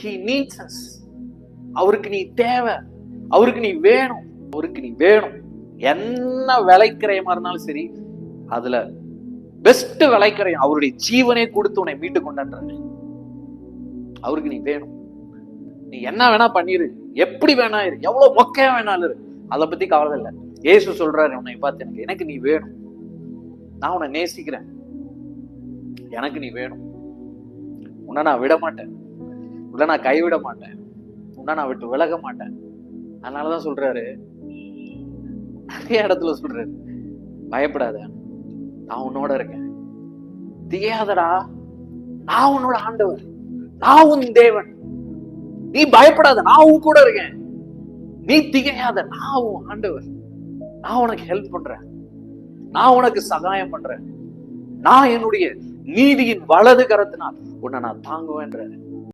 He needs us. அவருக்கு நீ தேவை, அவருக்கு நீ வேணும், அவருக்கு நீ வேணும். என்ன விலைக்கிரயமா இருந்தாலும் சரி, அதுல பெஸ்ட் விலைக்கிரயம் அவருடைய ஜீவனே கொடுத்து உன்னை மீட்டு கொண்டாடுற. அவருக்கு நீ வேணும். நீ என்ன வேணா பண்ணிரு, எப்படி வேணா இரு, எவ்வளவு மொக்கையா வேணாலும் இரு, அதை பத்தி கவலை இல்லை. இயேசு சொல்றாரு உன்னை பார்த்து, எனக்கு நீ வேணும், நான் உன்னை நேசிக்கிறேன், எனக்கு நீ வேணும், உன்னை நான் விட மாட்டேன், உன்னை நான் கைவிட மாட்டேன், உன்னை நான் விட்டு விலக மாட்டேன். அதனாலதான் சொல்றாரு, நிறைய இடத்துல சொல்றாரு, பயப்படாத, நான் உன்னோட இருக்கேன், திகையாதடா, நான் உன்னோட ஆண்டவர், நான் உன் தேவன், நீ பயப்படாத, நான் உன் கூட இருக்கேன், நீ திகையாத, நான் உன் ஆண்டவர், நான் உனக்கு ஹெல்ப் பண்றேன், நான் உனக்கு சகாயம் பண்றேன், நான் என்னுடைய நீதியின் வலது கரத்தினால் உன்னை நான் தாங்குவேன்ற.